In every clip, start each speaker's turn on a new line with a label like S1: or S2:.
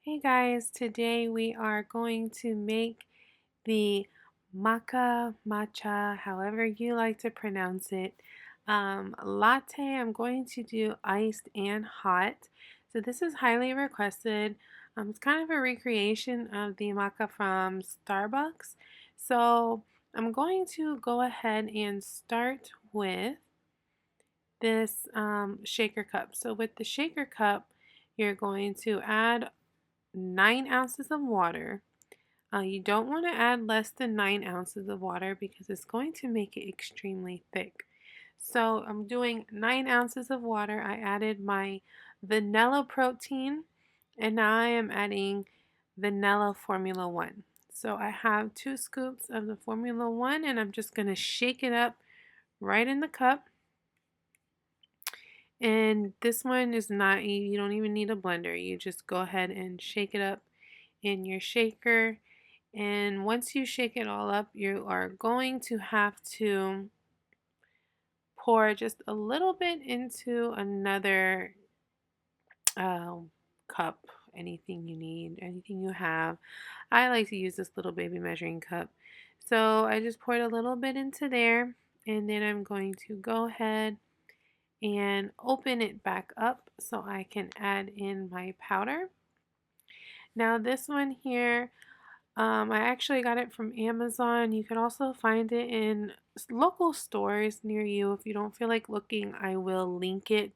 S1: Hey guys, today we are going to make the matcha, however you like to pronounce it, latte. I'm going to do iced and hot. So this is highly requested. It's kind of a recreation of the maca from Starbucks. So I'm going to go ahead and start with this shaker cup. So with the shaker cup, you're going to add 9 ounces of water. You don't want to add less than 9 ounces of water because it's going to make it extremely thick. So I'm doing 9 ounces of water. I added my vanilla protein and now I am adding vanilla Formula 1. So I have 2 scoops of the Formula 1 and I'm just going to shake it up right in the cup. And this one is not, you don't even need a blender. You just go ahead and shake it up in your shaker. And once you shake it all up, you are going to have to pour just a little bit into another cup, anything you need, anything you have. I like to use this little baby measuring cup. So I just poured a little bit into there, and then I'm going to go ahead and open it back up so I can add in my powder. Now this one here, I actually got it from Amazon. You can also find it in local stores near you. If you don't feel like looking, I will link it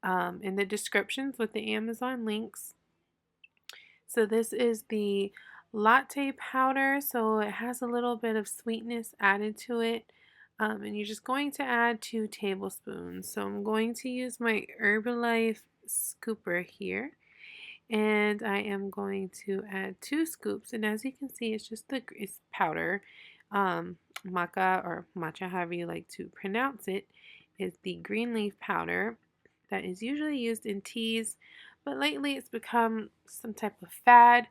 S1: in the descriptions with the Amazon links. So this is the latte powder. So it has a little bit of sweetness added to it. And you're just going to add 2 tablespoons. So I'm going to use my Herbalife scooper here. And I am going to add 2 scoops. And as you can see, it's powder. Maca or matcha, however you like to pronounce it, is the green leaf powder that is usually used in teas, but lately it's become some type of fad.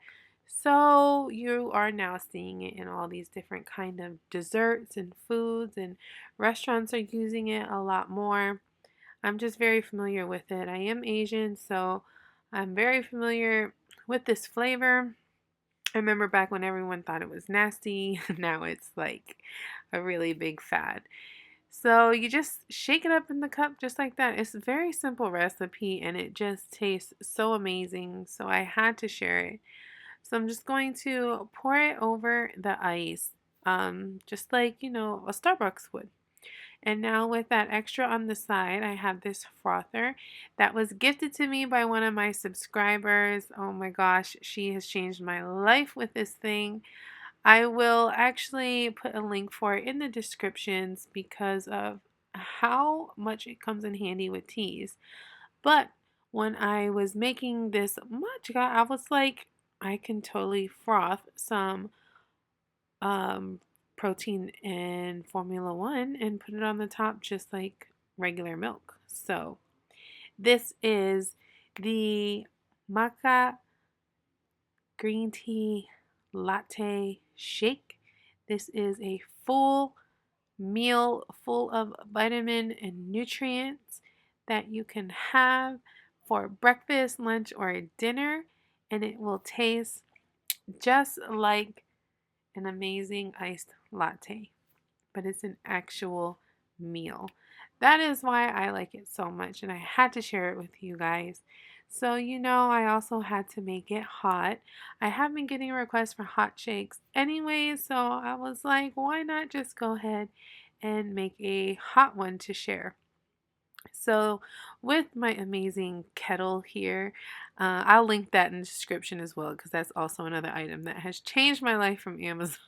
S1: So you are now seeing it in all these different kind of desserts and foods, and restaurants are using it a lot more. I'm just very familiar with it. I am Asian, so I'm very familiar with this flavor. I remember back when everyone thought it was nasty. Now it's like a really big fad. So you just shake it up in the cup just like that. It's a very simple recipe and it just tastes so amazing. So I had to share it. So I'm just going to pour it over the ice, just like, a Starbucks would. And now with that extra on the side, I have this frother that was gifted to me by one of my subscribers. Oh my gosh, she has changed my life with this thing. I will actually put a link for it in the descriptions because of how much it comes in handy with teas. But when I was making this matcha, I was like, I can totally froth some um, protein in Formula One and put it on the top just like regular milk. So this is the maca green tea latte shake. This is a full meal full of vitamin and nutrients that you can have for breakfast, lunch, or dinner, and it will taste just like an amazing iced latte, but it's an actual meal. That is why I like it so much, and I had to share it with you guys. So, I also had to make it hot. I have been getting requests for hot shakes anyway, so I was like, why not just go ahead and make a hot one to share? So, with my amazing kettle here, I'll link that in the description as well because that's also another item that has changed my life from Amazon.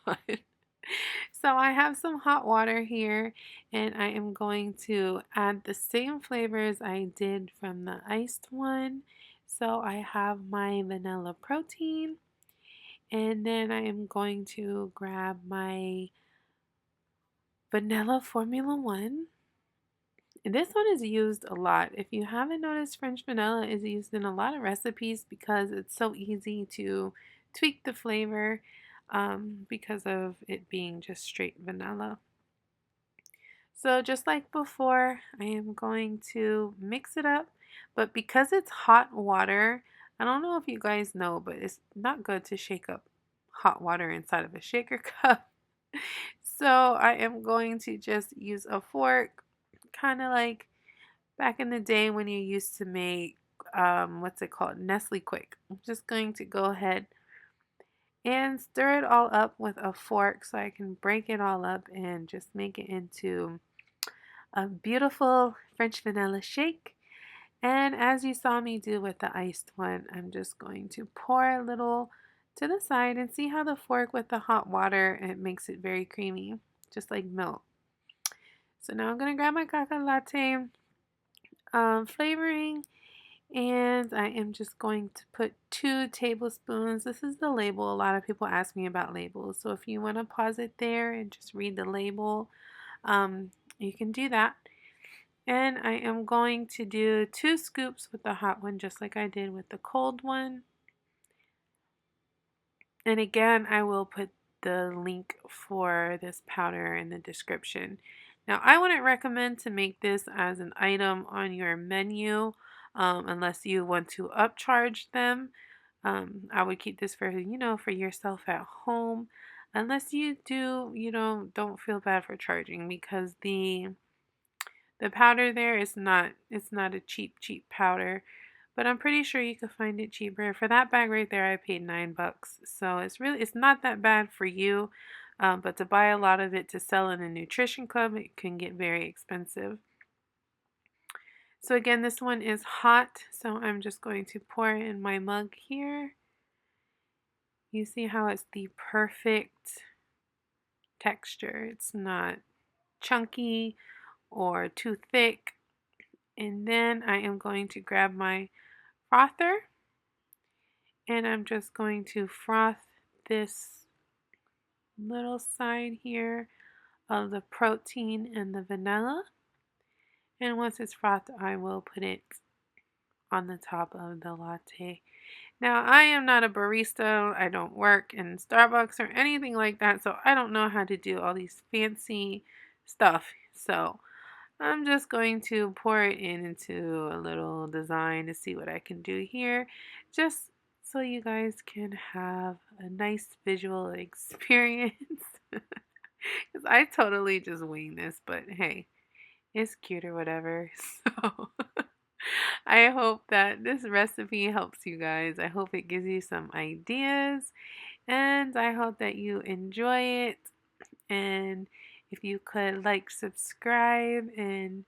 S1: So I have some hot water here and I am going to add the same flavors I did from the iced one. So I have my vanilla protein and then I am going to grab my vanilla Formula 1. And this one is used a lot. If you haven't noticed, French vanilla is used in a lot of recipes because it's so easy to tweak the flavor because of it being just straight vanilla. So just like before, I am going to mix it up, but because it's hot water, I don't know if you guys know, but it's not good to shake up hot water inside of a shaker cup. So I am going to just use a fork, kind of like back in the day when you used to make, what's it called? Nestle Quick. I'm just going to go ahead and stir it all up with a fork so I can break it all up and just make it into a beautiful French vanilla shake. And as you saw me do with the iced one, I'm just going to pour a little to the side and see how the fork with the hot water, it makes it very creamy, just like milk. So now I'm going to grab my Coca Latte flavoring, and I am just going to put 2 tablespoons. This is the label. A lot of people ask me about labels. So if you want to pause it there and just read the label, you can do that. And I am going to do 2 scoops with the hot one, just like I did with the cold one. And again, I will put the link for this powder in the description. Now, I wouldn't recommend to make this as an item on your menu unless you want to upcharge them. I would keep this for, for yourself at home. Unless you do, don't feel bad for charging, because the powder there is not, it's not a cheap powder, but I'm pretty sure you could find it cheaper. For that bag right there, I paid $9. So it's not that bad for you. But to buy a lot of it to sell in a nutrition club, it can get very expensive. So again, this one is hot. So I'm just going to pour it in my mug here. You see how it's the perfect texture. It's not chunky or too thick. And then I am going to grab my frother, and I'm just going to froth this little side here of the protein and the vanilla. And once it's frothed, I will put it on the top of the latte. Now, I am not a barista. I don't work in Starbucks or anything like that, so I don't know how to do all these fancy stuff. So I'm just going to pour it into a little design to see what I can do here, just so you guys can have a nice visual experience. Because I totally just wing this, but hey, it's cute or whatever. So I hope that this recipe helps you guys. I hope it gives you some ideas, and I hope that you enjoy it. And if you could like, subscribe, and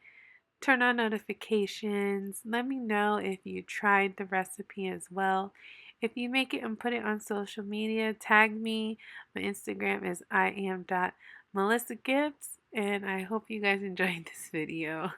S1: turn on notifications. Let me know if you tried the recipe as well. If you make it and put it on social media, tag me. My Instagram is iam.melisagibs, and I hope you guys enjoyed this video.